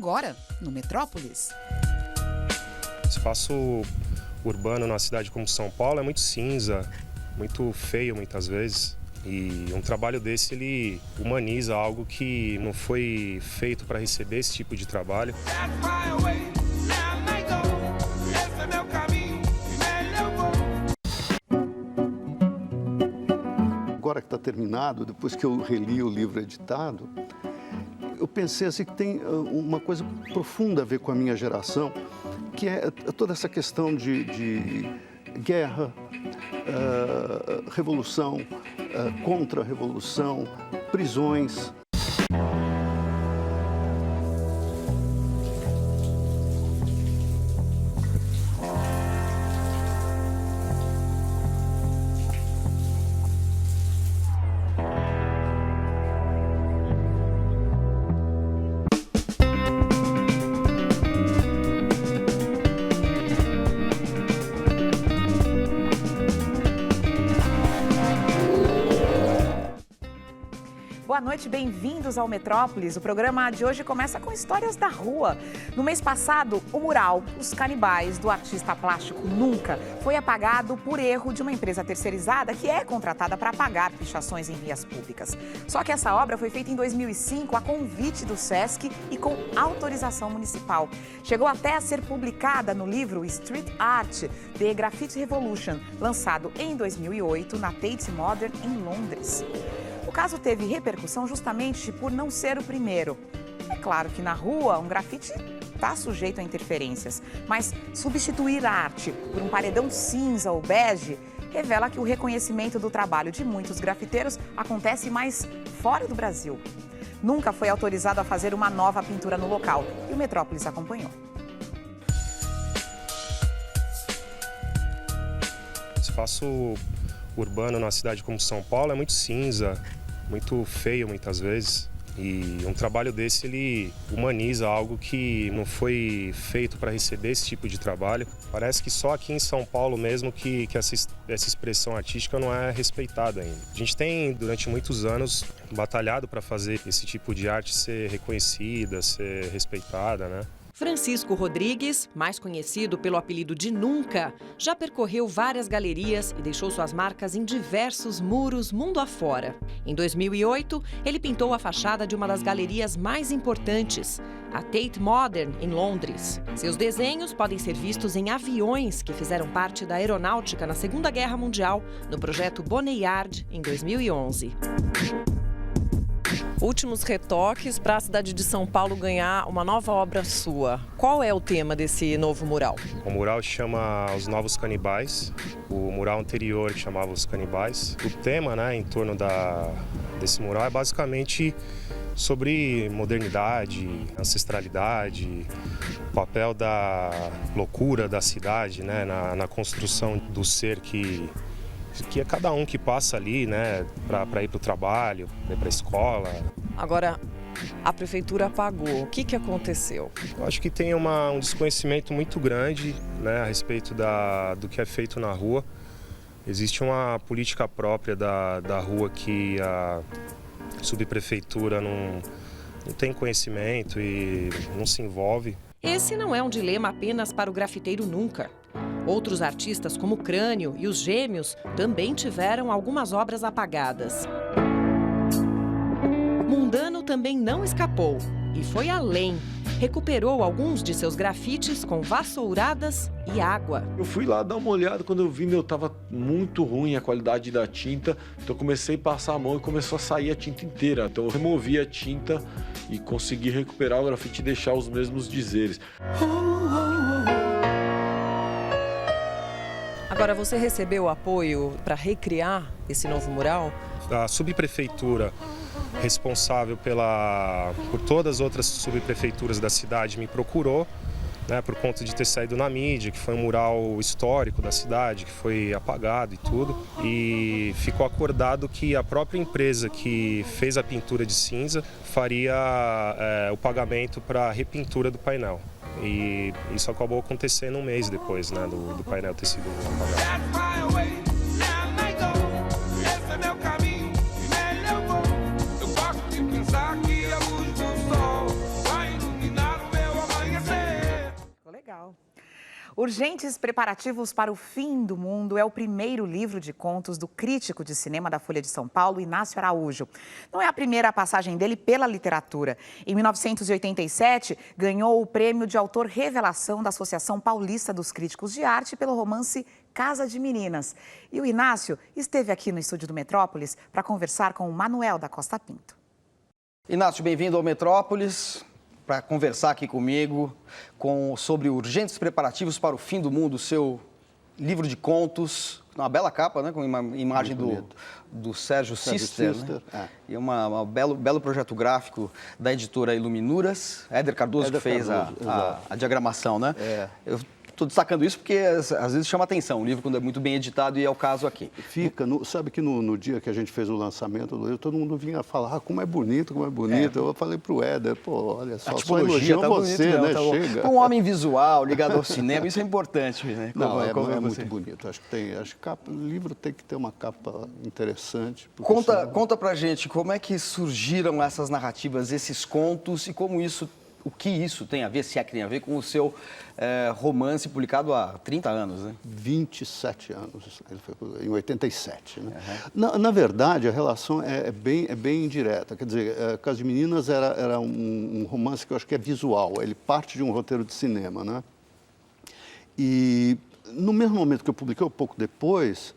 agora no Metrópolis. O espaço urbano numa cidade como São Paulo é muito cinza, muito feio muitas vezes. E um trabalho desse, ele humaniza algo que não foi feito para receber esse tipo de trabalho. Agora que está terminado, depois que eu reli o livro editado, eu pensei assim que tem uma coisa profunda a ver com a minha geração, que é toda essa questão de guerra, revolução, contra-revolução, prisões. Boa noite, bem-vindos ao Metrópolis. O programa de hoje começa com histórias da rua. No mês passado, o mural Os Canibais, do artista plástico Nunca, foi apagado por erro de uma empresa terceirizada que é contratada para apagar pichações em vias públicas. Só que essa obra foi feita em 2005 a convite do Sesc e com autorização municipal. Chegou até a ser publicada no livro Street Art, The Graffiti Revolution, lançado em 2008 na Tate Modern, em Londres. O caso teve repercussão justamente por não ser o primeiro. É claro que na rua um grafite está sujeito a interferências, mas substituir a arte por um paredão cinza ou bege revela que o reconhecimento do trabalho de muitos grafiteiros acontece mais fora do Brasil. Nunca foi autorizado a fazer uma nova pintura no local e o Metrópolis acompanhou. O espaço urbano numa cidade como São Paulo é muito cinza, muito feio muitas vezes. E um trabalho desse, ele humaniza algo que não foi feito para receber esse tipo de trabalho. Parece que só aqui em São Paulo mesmo que essa expressão artística não é respeitada ainda. A gente tem, durante muitos anos, batalhado para fazer esse tipo de arte ser reconhecida, ser respeitada, né? Francisco Rodrigues, mais conhecido pelo apelido de Nunca, já percorreu várias galerias e deixou suas marcas em diversos muros mundo afora. Em 2008, ele pintou a fachada de uma das galerias mais importantes, a Tate Modern, em Londres. Seus desenhos podem ser vistos em aviões que fizeram parte da aeronáutica na Segunda Guerra Mundial, no projeto Boneyard, em 2011. Últimos retoques para a cidade de São Paulo ganhar uma nova obra sua. Qual é o tema desse novo mural? O mural chama Os Novos Canibais. O mural anterior chamava Os Canibais. O tema, né, em torno desse mural é basicamente sobre modernidade, ancestralidade, o papel da loucura da cidade, né, na construção do ser que é cada um que passa ali, né, para ir para o trabalho, para ir para a escola. Agora, a prefeitura apagou. O que aconteceu? Eu acho que tem um desconhecimento muito grande, né, a respeito do que é feito na rua. Existe uma política própria da rua que a subprefeitura não tem conhecimento e não se envolve. Esse não é um dilema apenas para o grafiteiro Nunca. Outros artistas, como o Crânio e os Gêmeos, também tiveram algumas obras apagadas. Mundano também não escapou e foi além. Recuperou alguns de seus grafites com vassouradas e água. Eu fui lá dar uma olhada, quando eu vi, estava muito ruim a qualidade da tinta. Então eu comecei a passar a mão e começou a sair a tinta inteira. Então eu removi a tinta e consegui recuperar o grafite e deixar os mesmos dizeres. Agora, você recebeu apoio para recriar esse novo mural? A subprefeitura responsável por todas as outras subprefeituras da cidade me procurou, né, por conta de ter saído na mídia, que foi um mural histórico da cidade, que foi apagado e tudo. E ficou acordado que a própria empresa que fez a pintura de cinza faria o pagamento para a repintura do painel. E isso acabou acontecendo um mês depois, né, do painel ter sido apagado. Urgentes Preparativos para o Fim do Mundo é o primeiro livro de contos do crítico de cinema da Folha de São Paulo, Inácio Araújo. Não é a primeira passagem dele pela literatura. Em 1987, ganhou o prêmio de autor revelação da Associação Paulista dos Críticos de Arte pelo romance Casa de Meninas. E o Inácio esteve aqui no estúdio do Metrópolis para conversar com o Manuel da Costa Pinto. Inácio, bem-vindo ao Metrópolis, para conversar aqui comigo sobre urgentes preparativos para o fim do mundo, seu livro de contos, uma bela capa, né, com uma imagem do Sérgio Sister, né? E um belo projeto gráfico da editora Iluminuras. Éder Cardoso que fez a diagramação, né? Eu estou destacando isso porque às vezes chama atenção o livro quando é muito bem editado e é o caso aqui. Sabe que no dia que a gente fez o lançamento do livro, todo mundo vinha falar como é bonito, como é bonito. Eu falei pro Éder, pô, olha só, só elogiam tá você, bonito, né? Tá chega. Um homem visual, ligado ao cinema, isso é importante, né? É muito bonito. Acho que o livro tem que ter uma capa interessante. Conta pra gente como é que surgiram essas narrativas, esses contos e o que isso tem a ver, se é que tem a ver, com o seu romance publicado há 30 anos, né? 27 anos, ele foi em 87, né? Na verdade, a relação é bem indireta. Quer dizer, Casa de Meninas era um romance que eu acho que é visual, ele parte de um roteiro de cinema, né? E no mesmo momento que eu publiquei, um pouco depois,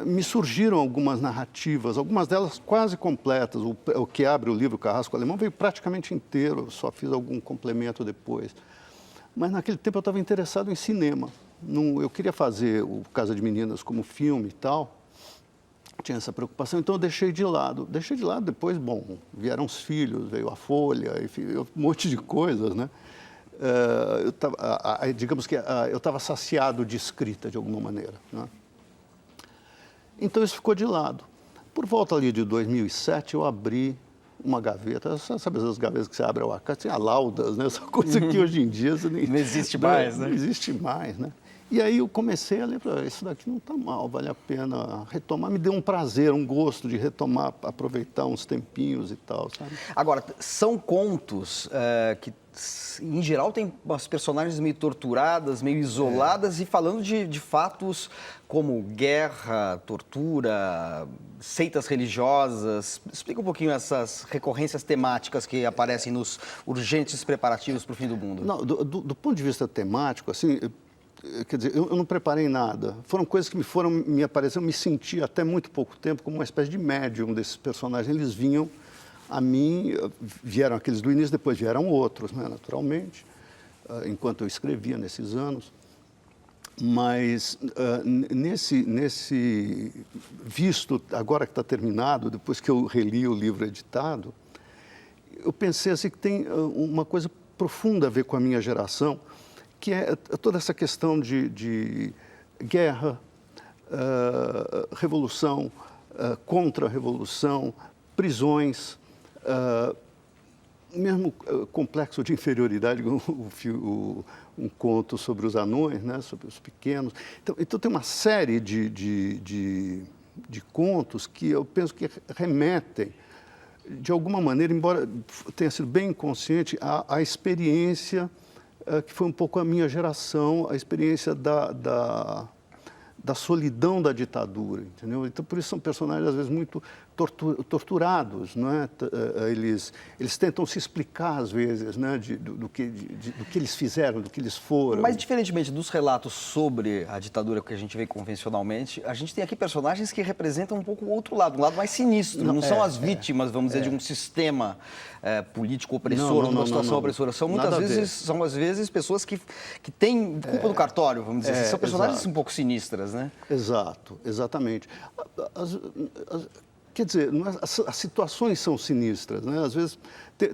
me surgiram algumas narrativas, algumas delas quase completas. O que abre o livro, o Carrasco Alemão, veio praticamente inteiro, só fiz algum complemento depois. Mas naquele tempo eu estava interessado em cinema. Eu queria fazer o Casa de Meninas como filme e tal, tinha essa preocupação, então eu deixei de lado. Deixei de lado, depois, bom, vieram os filhos, veio a Folha, enfim, um monte de coisas, né? Digamos que eu estava saciado de escrita, de alguma maneira, né? Então isso ficou de lado. Por volta ali de 2007, eu abri uma gaveta, sabe as gavetas que você abre ao acaso, tinha laudas, né? Essa coisa que hoje em dia você nem... Não existe mais, né? Não existe mais, né? E aí eu comecei a ler, isso daqui não está mal, vale a pena retomar. Me deu um prazer, um gosto de retomar, aproveitar uns tempinhos e tal, sabe? Agora, são contos que, em geral, tem umas personagens meio torturadas, meio isoladas e falando de fatos como guerra, tortura, seitas religiosas. Explica um pouquinho essas recorrências temáticas que aparecem nos urgentes preparativos para o fim do mundo. Não, do ponto de vista temático, assim... Quer dizer, eu não preparei nada. Foram coisas que me apareceram, me senti até muito pouco tempo como uma espécie de médium desses personagens. Eles vinham a mim, vieram aqueles do início, depois vieram outros, né, naturalmente, enquanto eu escrevia nesses anos. Mas nesse visto, agora que está terminado, depois que eu reli o livro editado, eu pensei assim que tem uma coisa profunda a ver com a minha geração, que é toda essa questão de guerra, revolução, contra-revolução, prisões, mesmo complexo de inferioridade, um conto sobre os anões, né, sobre os pequenos. Então tem uma série de contos que eu penso que remetem, de alguma maneira, embora tenha sido bem inconsciente, à experiência que foi um pouco a minha geração, a experiência da solidão da ditadura, entendeu? Então, por isso são personagens, às vezes, muito torturados, não é? Eles tentam se explicar, às vezes, né? do que eles fizeram, do que eles foram. Mas, diferentemente dos relatos sobre a ditadura que a gente vê convencionalmente, a gente tem aqui personagens que representam um pouco o outro lado, um lado mais sinistro. Não são as vítimas, vamos dizer, de um sistema político opressor, de uma situação opressora. São muitas vezes, às vezes, pessoas que têm culpa do cartório, vamos dizer. São personagens um pouco sinistras, né? Exato, exatamente. Quer dizer, as situações são sinistras, né? Às vezes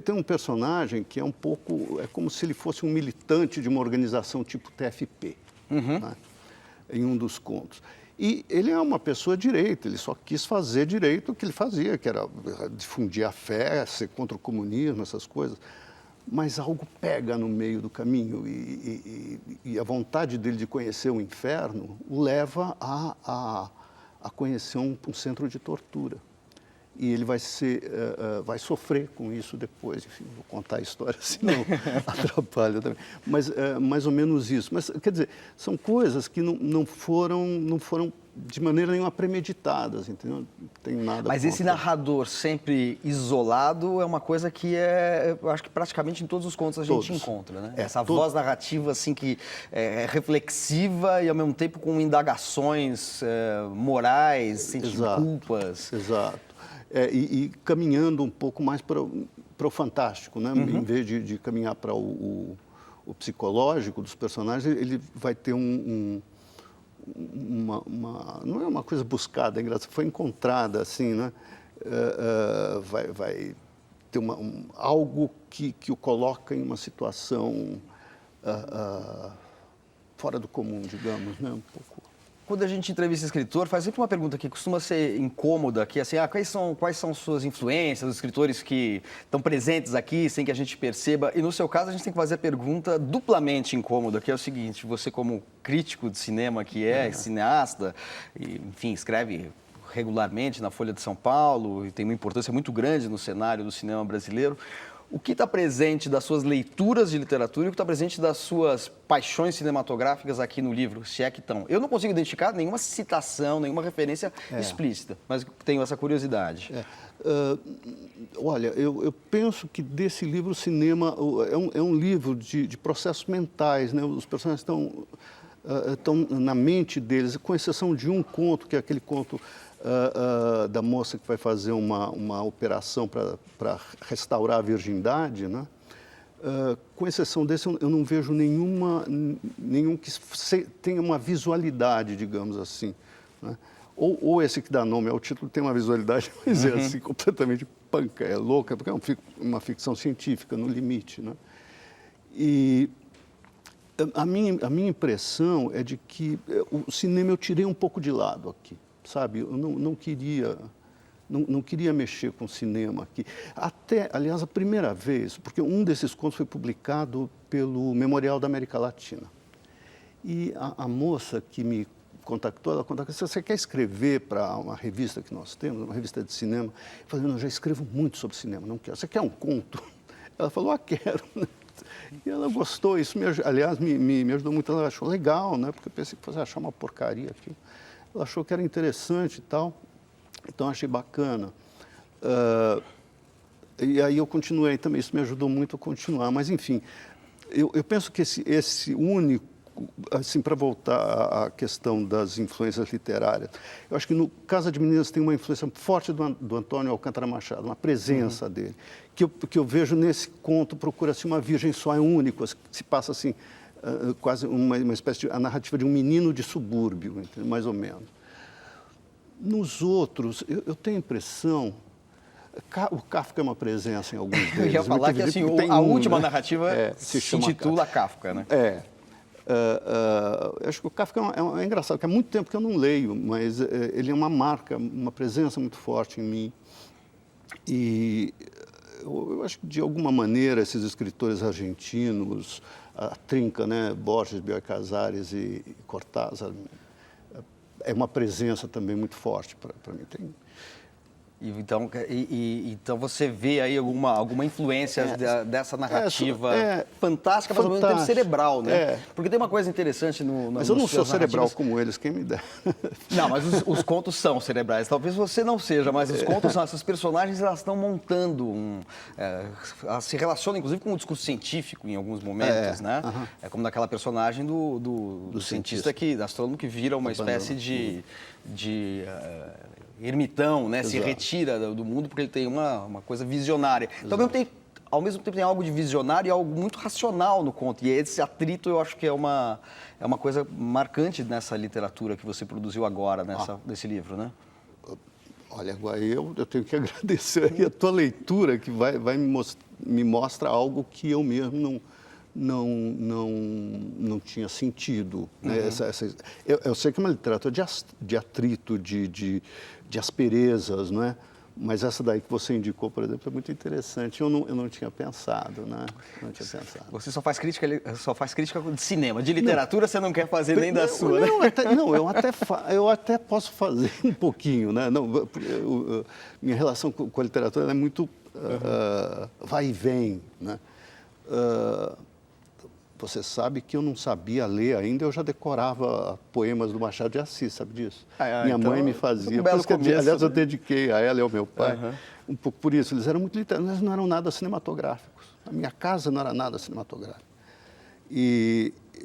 tem um personagem que é um pouco, é como se ele fosse um militante de uma organização tipo TFP, né? Em um dos contos. E ele é uma pessoa de direita, ele só quis fazer direito o que ele fazia, que era difundir a fé, ser contra o comunismo, essas coisas. Mas algo pega no meio do caminho e a vontade dele de conhecer o inferno o leva a conhecer um centro de tortura. e ele vai sofrer com isso depois. Enfim, vou contar a história, senão atrapalha também. Mas mais ou menos isso. Mas, quer dizer, são coisas que não foram de maneira nenhuma premeditadas, entendeu? Não tem nada. Mas esse narrador sempre isolado é uma coisa que eu acho que praticamente em todos os contos a gente encontra, né? Essa voz narrativa assim que é reflexiva e ao mesmo tempo com indagações morais, sentindo-culpas. Exato. E caminhando um pouco mais para o fantástico, né? Em vez de caminhar para o psicológico dos personagens, ele vai ter não é uma coisa buscada, é engraçado, foi encontrada assim, né? Vai ter algo que o coloca em uma situação fora do comum, digamos, né? Um pouco. Quando a gente entrevista escritor, faz sempre uma pergunta que costuma ser incômoda, que é assim, quais são suas influências, os escritores que estão presentes aqui, sem que a gente perceba? E no seu caso, a gente tem que fazer a pergunta duplamente incômoda, que é o seguinte: você como crítico de cinema que cineasta, e, enfim, escreve regularmente na Folha de São Paulo e tem uma importância muito grande no cenário do cinema brasileiro, o que está presente das suas leituras de literatura e o que está presente das suas paixões cinematográficas aqui no livro, se é que estão? Eu não consigo identificar nenhuma citação, nenhuma referência explícita, mas tenho essa curiosidade. Olha, eu penso que desse livro o cinema é um livro de processos mentais, né? Os personagens estão na mente deles, com exceção de um conto, que é aquele conto da moça que vai fazer uma operação para restaurar a virgindade, né? Com exceção desse, eu não vejo nenhum que tenha uma visualidade, digamos assim, né? Ou esse que dá nome ao título tem uma visualidade, mas é assim, completamente panca, é louca, porque é uma ficção científica, no limite, né? E a minha impressão é de que o cinema eu tirei um pouco de lado aqui, sabe? Eu não queria mexer com cinema aqui. Até, aliás, a primeira vez, porque um desses contos foi publicado pelo Memorial da América Latina. E a moça que me contactou, ela contactou: se você quer escrever para uma revista que nós temos, uma revista de cinema? Eu falei: não, eu já escrevo muito sobre cinema, não quero. Você quer um conto? Ela falou: quero. E ela gostou, isso, aliás, me ajudou muito. Ela achou legal, né? Porque eu pensei que fosse achar uma porcaria aqui. Ela achou que era interessante e tal, então achei bacana. E aí eu continuei também, isso me ajudou muito a continuar. Mas, enfim, eu penso que esse único, assim, para voltar à questão das influências literárias, eu acho que no Casa de Meninas tem uma influência forte do Antônio Alcântara Machado, uma presença dele, que eu vejo nesse conto, procura-se uma virgem só, é único, se passa assim, quase uma espécie de a narrativa de um menino de subúrbio, mais ou menos. Nos outros, eu tenho a impressão, o Kafka é uma presença em alguns deles. Eu ia falar que assim, a última narrativa se intitula Kafka, né? Eu acho que o Kafka é engraçado, porque há muito tempo que eu não leio, mas ele é uma marca, uma presença muito forte em mim. E eu acho que, de alguma maneira, esses escritores argentinos, a trinca, né, Borges, Bioy Casares e Cortázar, é uma presença também muito forte para mim. Então você vê aí alguma influência dessa narrativa fantástica, mas ao mesmo tempo cerebral, né? Porque tem uma coisa interessante Mas eu não sou cerebral como eles, quem me der. Não, mas os contos são cerebrais. Talvez você não seja, mas os contos são. Essas personagens, elas estão montando elas se relacionam, inclusive, com o discurso científico em alguns momentos, né? É como naquela personagem do cientista, astrônomo, que vira uma espécie de ermitão, né? Se retira do mundo porque ele tem uma coisa visionária. Então, ao mesmo tempo tem algo de visionário e algo muito racional no conto. E esse atrito eu acho que é uma coisa marcante nessa literatura que você produziu agora, nesse livro, né? Olha, agora eu tenho que agradecer aí a tua leitura, que me mostra algo que eu mesmo não tinha sentido. Né? Eu sei que é uma literatura de atrito, de asperezas, não é? Mas essa daí que você indicou, por exemplo, é muito interessante. Eu não tinha pensado, né? Não tinha pensado. Você só faz crítica de cinema, de literatura você não quer fazer nem da sua, né? Eu até posso fazer um pouquinho, né? Não, minha relação com a literatura é muito vai e vem, né? Você sabe que eu não sabia ler ainda, eu já decorava poemas do Machado de Assis, sabe disso? Minha mãe me fazia. Aliás, eu dediquei a ela e ao meu pai, um pouco por isso. Eles eram muito literários, mas não eram nada cinematográficos. A minha casa não era nada cinematográfica.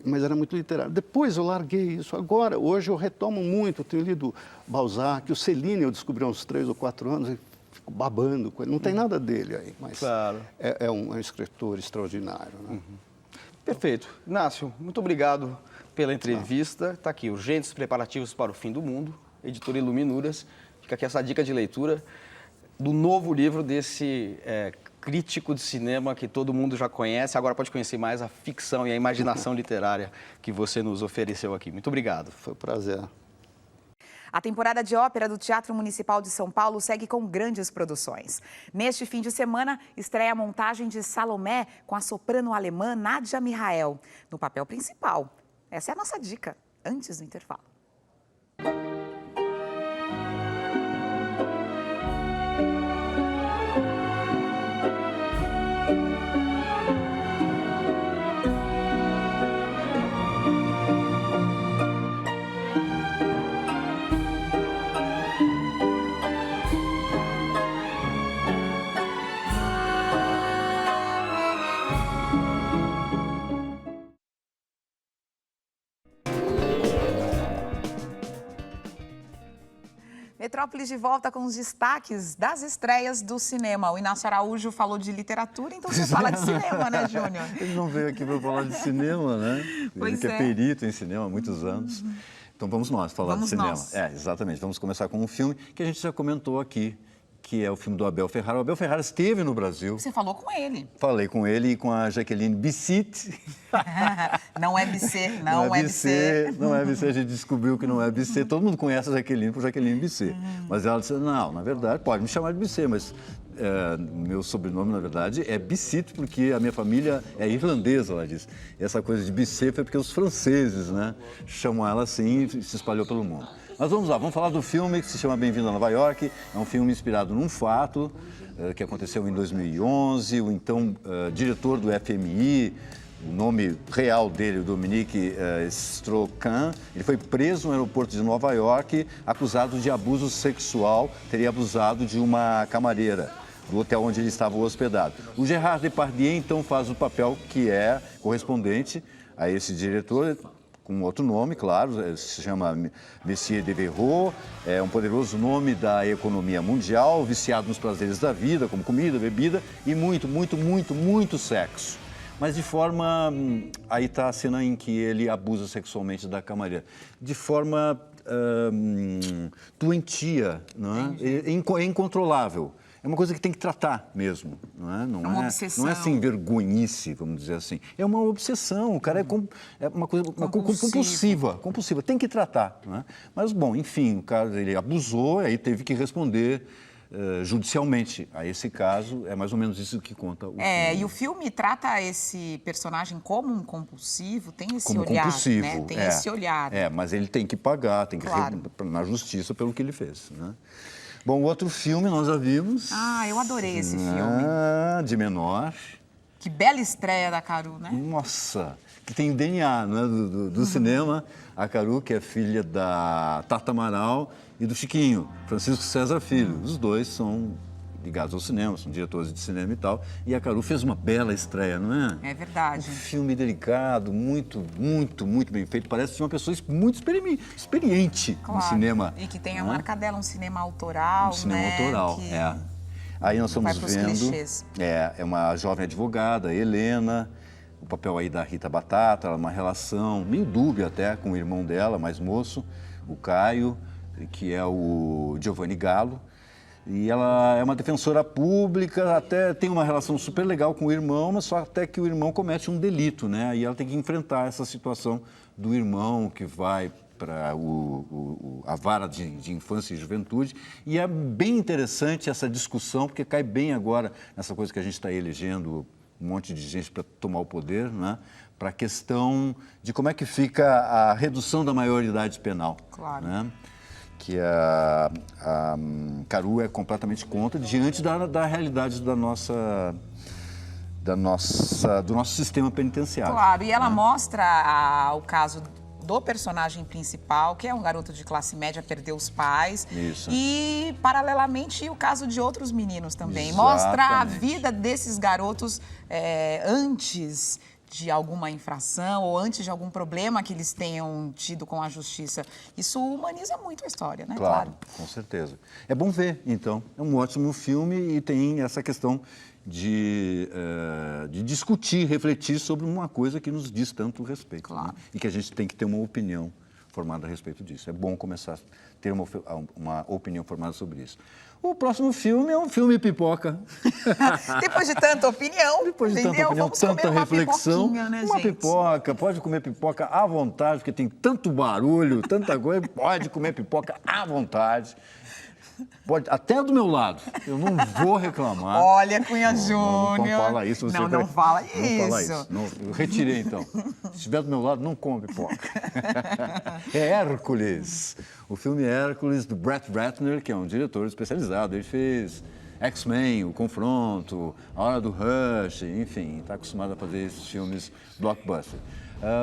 Mas era muito literário. Depois eu larguei isso. Agora, hoje eu retomo muito. Eu tenho lido Balzac, o Céline eu descobri há uns 3 ou 4 anos e fico babando com ele. Não tem nada dele aí, mas é um escritor extraordinário, né? Perfeito. Inácio, muito obrigado pela entrevista. Está aqui, Urgentes Preparativos para o Fim do Mundo, editora Iluminuras. Fica aqui essa dica de leitura do novo livro desse crítico de cinema que todo mundo já conhece. Agora pode conhecer mais a ficção e a imaginação literária que você nos ofereceu aqui. Muito obrigado. Foi um prazer. A temporada de ópera do Teatro Municipal de São Paulo segue com grandes produções. Neste fim de semana, estreia a montagem de Salomé com a soprano alemã Nadia Mihael, no papel principal. Essa é a nossa dica, antes do intervalo. Metrópolis de volta com os destaques das estreias do cinema. O Inácio Araújo falou de literatura, então você fala de cinema, né, Júnior? Ele não veio aqui para falar de cinema, né? Ele que é perito em cinema há muitos anos. Então vamos nós falar de cinema. Exatamente. Vamos começar com um filme que a gente já comentou aqui, que é o filme do Abel Ferrara. O Abel Ferrara esteve no Brasil. Você falou com ele. Falei com ele e com a Jaqueline Bisset. Não é Bisset, não é Bisset. Não é Bisset, a gente descobriu que não é Bisset. Todo mundo conhece a Jaqueline por Jaqueline Bisset. Mas ela disse, não, na verdade, pode me chamar de Bisset, mas meu sobrenome, na verdade, é Bisset, porque a minha família é irlandesa, ela disse. E essa coisa de Bisset foi porque os franceses, né, chamam ela assim e se espalhou pelo mundo. Mas vamos lá, vamos falar do filme que se chama Bem-vindo a Nova York. É um filme inspirado num fato que aconteceu em 2011. O então diretor do FMI, o nome real dele, Dominique Strauss-Kahn, ele foi preso no aeroporto de Nova York, acusado de abuso sexual, teria abusado de uma camareira do hotel onde ele estava hospedado. O Gerard Depardieu, então, faz o papel que é correspondente a esse diretor, com outro nome, claro, se chama Monsieur Devereux, é um poderoso nome da economia mundial, viciado nos prazeres da vida, como comida, bebida e muito sexo. Mas de forma, aí está a cena em que ele abusa sexualmente da camareira, de forma doentia, não é? É incontrolável. É uma coisa que tem que tratar mesmo, não é? Uma obsessão. Não é assim vergonhice, vamos dizer assim. É uma obsessão, o cara é uma coisa compulsiva, tem que tratar, não é? Mas, bom, enfim, o cara ele abusou, aí teve que responder judicialmente a esse caso. É mais ou menos isso que conta o filme. E o filme trata esse personagem como um compulsivo, tem esse como olhar, compulsivo, né? Tem esse olhar. Mas ele tem que pagar, tem que na justiça pelo que ele fez, né? Bom, outro filme nós já vimos. Eu adorei esse filme. De menor. Que bela estreia da Caru, né? Nossa, que tem DNA, né, do cinema. A Caru, que é filha da Tata Amaral e do Chiquinho, Francisco César Filho. Os dois são ligados ao cinema, são diretores de cinema e tal. E a Caru fez uma bela estreia, não é? É verdade. Um filme delicado, muito bem feito. Parece uma pessoa muito experiente no cinema. E que tem a marca dela, um cinema autoral, Um cinema autoral, Aí nós estamos vendo, é uma jovem advogada, Helena, o papel aí da Rita Batata, uma relação meio dúbia até com o irmão dela, mais moço, o Caio, que é o Giovanni Gallo. E ela é uma defensora pública, até tem uma relação super legal com o irmão, mas só até que o irmão comete um delito, né? E ela tem que enfrentar essa situação do irmão que vai para a vara de infância e juventude. E é bem interessante essa discussão, porque cai bem agora nessa coisa que a gente está elegendo um monte de gente para tomar o poder, né? Para a questão de como é que fica a redução da maioridade penal. Claro. Né? Que a Caru é completamente contra, diante da realidade do nosso sistema penitenciário. Claro, e ela mostra o caso do personagem principal, que é um garoto de classe média, perdeu os pais. Isso. E, paralelamente, o caso de outros meninos também. Exatamente. Mostra a vida desses garotos antes de alguma infração ou antes de algum problema que eles tenham tido com a justiça. Isso humaniza muito a história, né? Claro, com certeza. É bom ver, então. É um ótimo filme e tem essa questão de discutir, refletir sobre uma coisa que nos diz tanto respeito. Claro. Né? E que a gente tem que ter uma opinião formada a respeito disso. É bom começar a ter uma opinião formada sobre isso. O próximo filme é um filme pipoca. Depois de tanta opinião, Depois de tanta opinião, vamos tanta comer reflexão, né, uma gente? pipoca, pode comer pipoca à vontade, porque tem tanto barulho, tanta coisa, pode comer pipoca à vontade. Pode, até do meu lado, eu não vou reclamar. Olha, Cunha Júnior. Não fala isso. Você Não fala isso. Não fala isso. Não, eu retirei, então. Se estiver do meu lado, não come pipoca. É Hércules. O filme Hércules, do Brett Ratner, que é um diretor especializado. Ele fez X-Men, O Confronto, A Hora do Rush, enfim, está acostumado a fazer esses filmes blockbuster.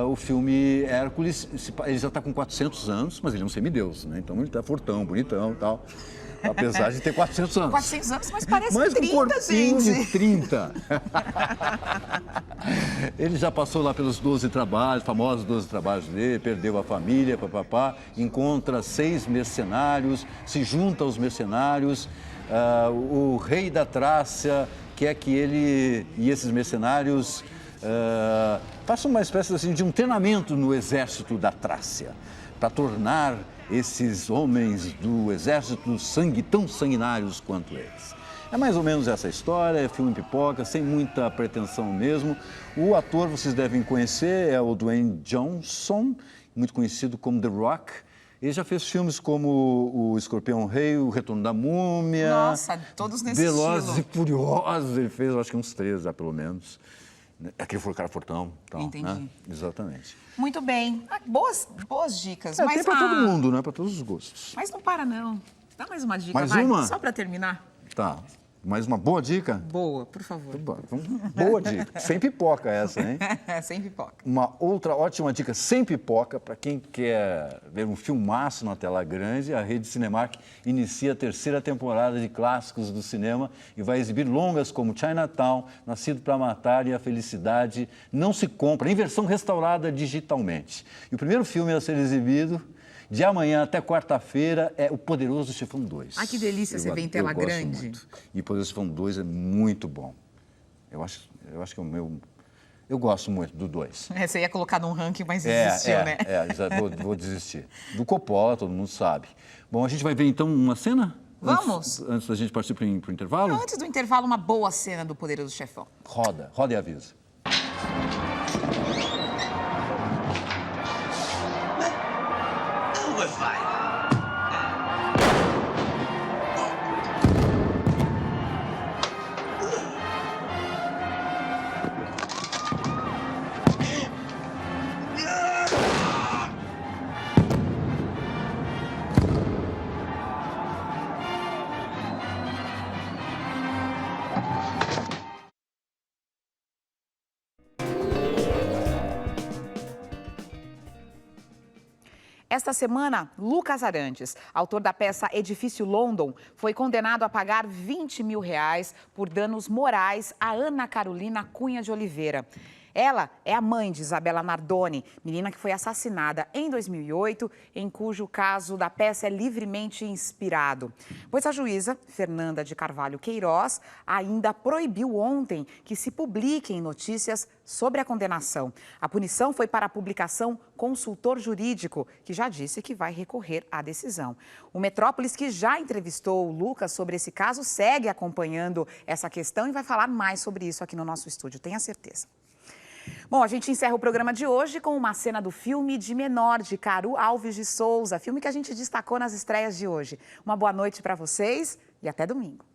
O filme Hércules, ele já está com 400 anos, mas ele é um semideus, né? Então ele está fortão, bonitão e tal. Apesar de ter 400 anos. 400 anos, mas parece Mas 30, com um corpinho gente. de 30. Ele já passou lá pelos 12 trabalhos, famosos 12 trabalhos dele, perdeu a família, papapá, encontra 6 mercenários, se junta aos mercenários. O rei da Trácia quer que ele e esses mercenários façam uma espécie assim, de um treinamento no exército da Trácia, para tornar esses homens do exército tão sanguinários quanto eles. É mais ou menos essa história, é filme pipoca, sem muita pretensão mesmo. O ator vocês devem conhecer é o Dwayne Johnson, muito conhecido como The Rock. Ele já fez filmes como O Escorpião Rei, O Retorno da Múmia. Nossa, todos nesse Velozes estilo. e Furiosos, ele fez, eu acho que uns 3 já, pelo menos. Aquele foi o cara fortão. Tal, Entendi. Né? Exatamente. Muito bem. Boas dicas. Tem para todo mundo, né? Para todos os gostos. Mas não para, não. Dá mais uma dica, Mais vai. uma? Só para terminar. Tá. Mais uma boa dica? Boa, por favor. Boa dica. Sem pipoca essa, hein? Sem pipoca. Uma outra ótima dica sem pipoca para quem quer ver um filmaço na tela grande. A Rede Cinemark inicia a 3ª temporada de clássicos do cinema e vai exibir longas como Chinatown, Nascido para Matar e A Felicidade Não Se Compra, em versão restaurada digitalmente. E o primeiro filme a ser exibido de amanhã até quarta-feira é O Poderoso Chefão 2. Ai, que delícia você ver em tela grande. Muito. E O Poderoso Chefão 2 é muito bom. Eu acho que é o meu... Eu gosto muito do 2. Você ia colocar num ranking, mas desistiu, né? Vou desistir. Do Coppola, todo mundo sabe. Bom, a gente vai ver então uma cena? Vamos. Antes da gente partir para o intervalo? Antes do intervalo, uma boa cena do Poderoso Chefão. Roda e avisa. Esta semana, Lucas Arantes, autor da peça Edifício London, foi condenado a pagar R$20 mil por danos morais a Ana Carolina Cunha de Oliveira. Ela é a mãe de Isabela Nardoni, menina que foi assassinada em 2008, em cujo caso da peça é livremente inspirado. Pois a juíza, Fernanda de Carvalho Queiroz, ainda proibiu ontem que se publiquem notícias sobre a condenação. A punição foi para a publicação Consultor Jurídico, que já disse que vai recorrer à decisão. O Metrópolis, que já entrevistou o Lucas sobre esse caso, segue acompanhando essa questão e vai falar mais sobre isso aqui no nosso estúdio, tenha certeza. Bom, a gente encerra o programa de hoje com uma cena do filme De Menor, de Caru Alves de Souza, filme que a gente destacou nas estreias de hoje. Uma boa noite para vocês e até domingo.